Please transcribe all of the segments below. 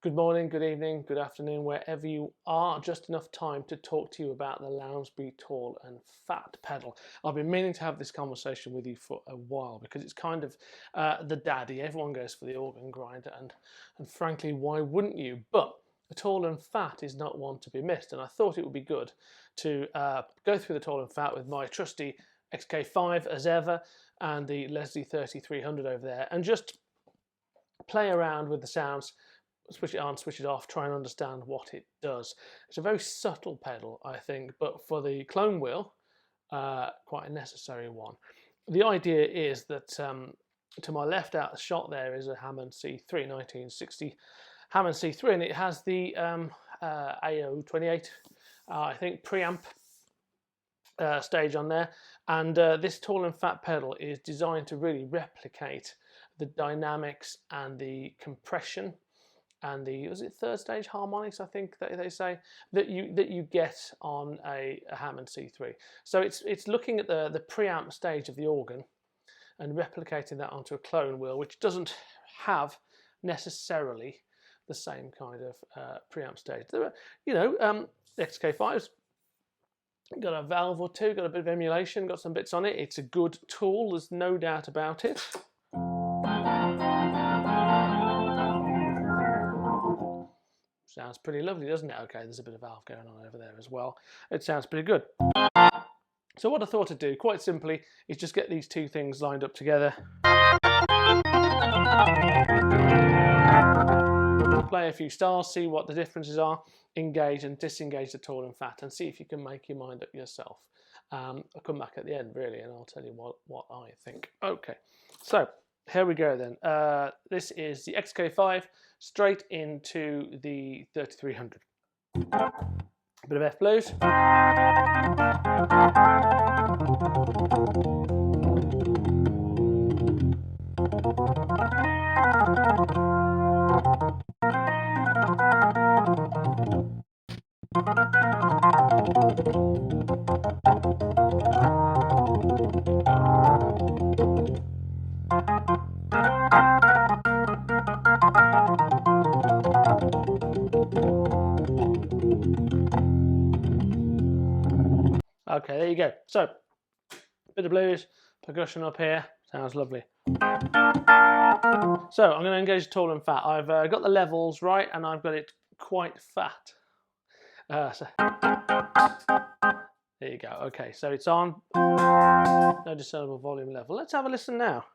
Good morning, good evening, good afternoon, wherever you are. Just enough time to talk to you about the Lounsberry Tall and Fat pedal. I've been meaning to have this conversation with you for a while because it's kind of the daddy. Everyone goes for the organ grinder, and frankly, why wouldn't you? But the Tall and Fat is not one to be missed, and I thought it would be good to go through the Tall and Fat with my trusty XK5 as ever and the Leslie 3300 over there, and just play around with the sounds, switch it on, switch it off, try and understand what it does. It's a very subtle pedal, I think, but for the clone wheel, quite a necessary one. The idea is that to my left out the shot there is a Hammond C3, 1960 Hammond C3, and it has the AO28, I think, preamp stage on there, and this Tall and Fat pedal is designed to really replicate the dynamics and the compression and the, was it third stage harmonics, I think that they say, that you get on a Hammond C3. So it's looking at the preamp stage of the organ and replicating that onto a clone wheel, which doesn't have necessarily the same kind of preamp stage. There are, the XK5's got a valve or two, got a bit of emulation, got some bits on it. It's a good tool, there's no doubt about it. Sounds pretty lovely, doesn't it? Okay, there's a bit of valve going on over there as well. It sounds pretty good. So what I thought I'd do, quite simply, is just get these two things lined up together. Play a few stars, see what the differences are, engage and disengage the Tall and Fat, and see if you can make your mind up yourself. I'll come back at the end, really, and I'll tell you what I think. Okay, so here we go then. This is the XK5 straight into the 3300. A bit of F blues. Okay, there you go. So, a bit of blues, percussion up here, sounds lovely. So, I'm going to engage Tall and Fat. I've got the levels right, and I've got it quite fat. So, there you go. Okay, so it's on. No discernible volume level. Let's have a listen now.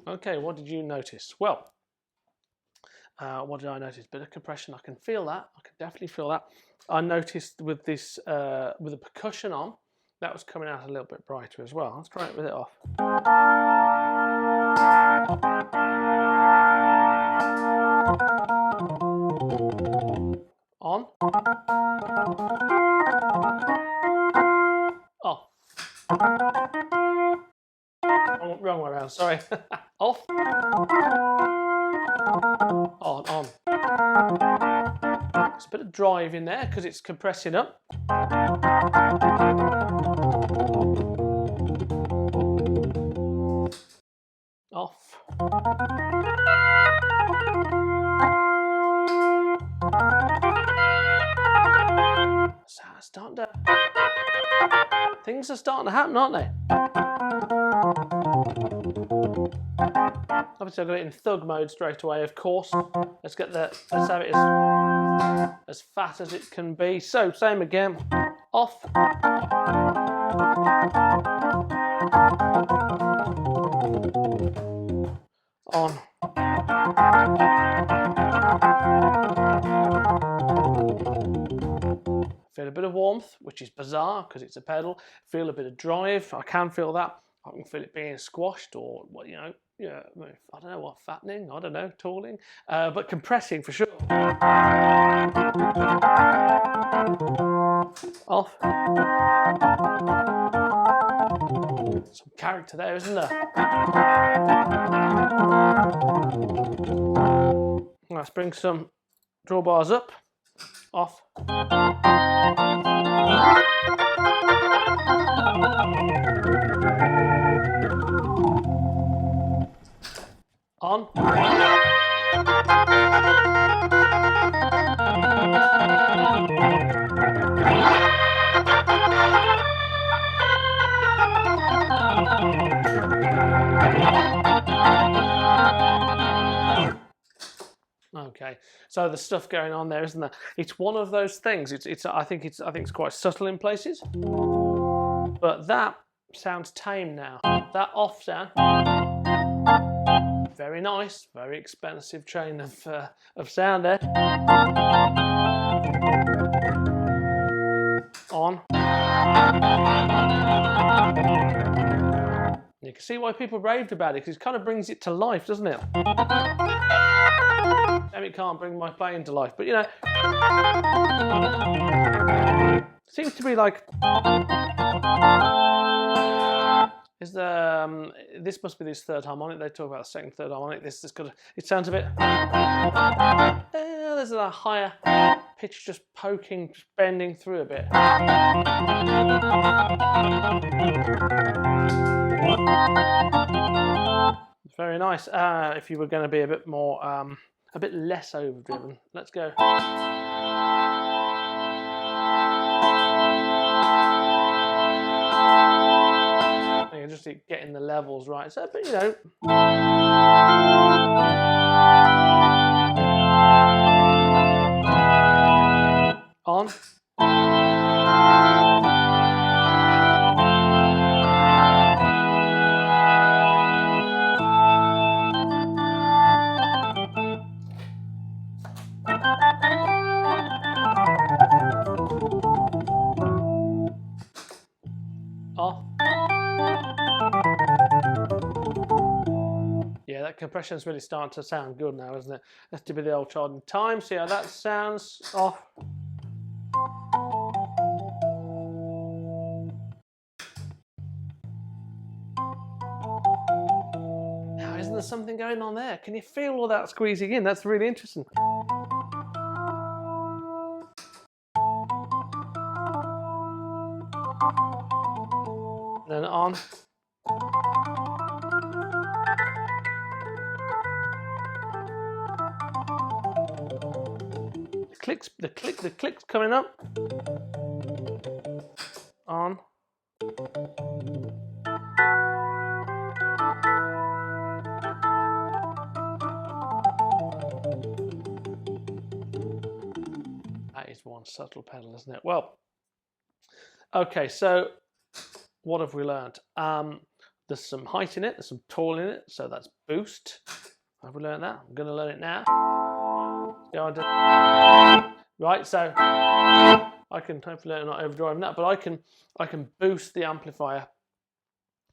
Okay, what did you notice? Well, what did I notice? Bit of compression. I can feel that. I can definitely feel that. I noticed with this, with the percussion on, that was coming out a little bit brighter as well. Let's try it with it off. On. Off. Wrong way around, sorry. Off. On. There's a bit of drive in there because it's compressing up. Off. So starting to, things are starting to happen, aren't they? Obviously, I've got it in thug mode straight away, of course. Let's have it as fat as it can be. So, same again. Off. On. Feel a bit of warmth, which is bizarre because it's a pedal. Feel a bit of drive. I can feel that. I can feel it being squashed, or what, yeah, I don't know what, fattening, I don't know, talling, but compressing for sure. Off. Some character there, isn't there? Let's bring some drawbars up. Off. On. Okay, so the stuff going on there, isn't there? It's one of those things. I think it's quite subtle in places, but that sounds tame now. That off sound, very nice, very expensive train of sound there. On. You can see why people raved about it, because it kind of brings it to life, doesn't it? It can't bring my playing to life, but seems to be like, this must be this third harmonic. They talk about the second, third harmonic. This has got it sounds a bit, there's a higher pitch just poking, just bending through a bit. Very nice. If you were going to be a bit more, a bit less overdriven, let's go. You're just getting the levels right. So, but on. Off. Yeah, that compression's really starting to sound good now, isn't it? Let's do the old child in time, see how that sounds. Off. Now, isn't there something going on there? Can you feel all that squeezing in? That's really interesting. Then on. The clicks coming up. On. That is one subtle pedal, isn't it? Well, okay, so what have we learned? There's some height in it, there's some tall in it, so that's boost. Have we learned that? I'm going to learn it now. Go on to... Right, so I can hopefully not overdriving that, but I can boost the amplifier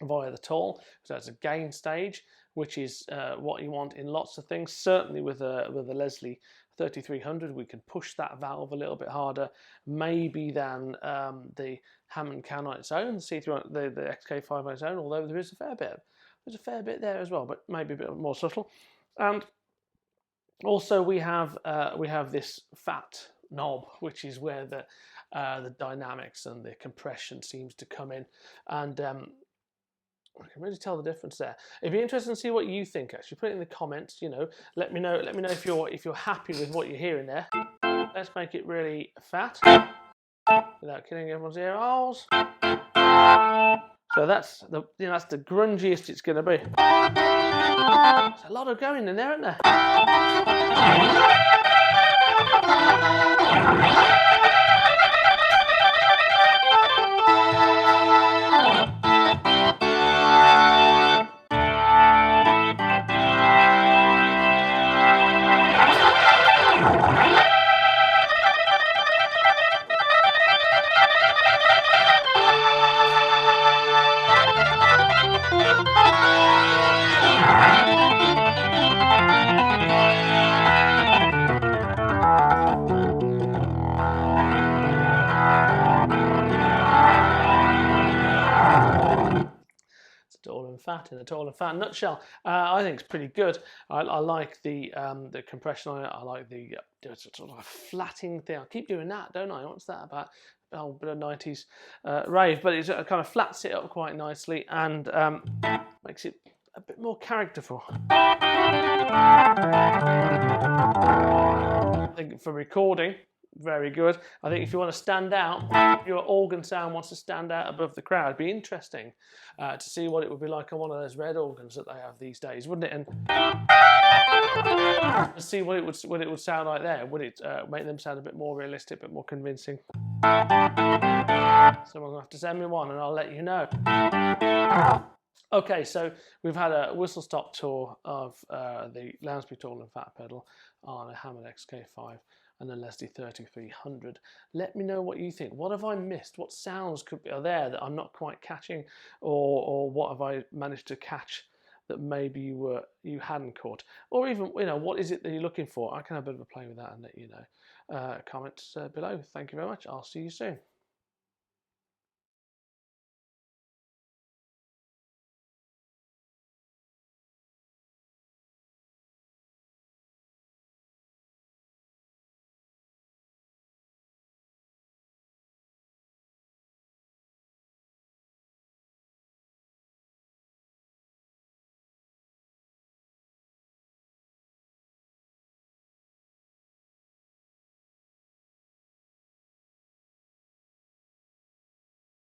via the tall. So that's a gain stage, which is what you want in lots of things. Certainly with a Leslie 3300, we can push that valve a little bit harder, maybe than the Hammond can on its own, the C3, the XK5 on its own. Although there is a fair bit there as well, but maybe a bit more subtle. And also we have this fat knob, which is where the dynamics and the compression seems to come in, and I can really tell the difference there. It'd be interesting to see what you think. Actually, put it in the comments. Let me know if you're happy with what you're hearing there. Let's make it really fat without killing everyone's ear holes. So that's the grungiest it's going to be. There's a lot of going in there, isn't there? fat in the tall and fat nutshell. I think it's pretty good. I like the compression on it. I like the sort of flatting thing. I keep doing that, don't I? What's that about? Oh, bit of 90s rave, but it kind of flats it up quite nicely and makes it a bit more characterful. I think for recording, very good. I think if you want to stand out, your organ sound wants to stand out above the crowd. It'd be interesting to see what it would be like on one of those red organs that they have these days, wouldn't it? And see what it would sound like there. Would it make them sound a bit more realistic, a bit more convincing? Someone will have to send me one, and I'll let you know. Okay, so we've had a whistle-stop tour of the Lounsberry Tall and Fat pedal on a Hammond XK5 and a Leslie 3300. Let me know what you think. What have I missed? What sounds are there that I'm not quite catching, or what have I managed to catch that maybe you hadn't caught, or even what is it that you're looking for? I can have a bit of a play with that and let you know. Comments below. Thank you very much. I'll see you soon.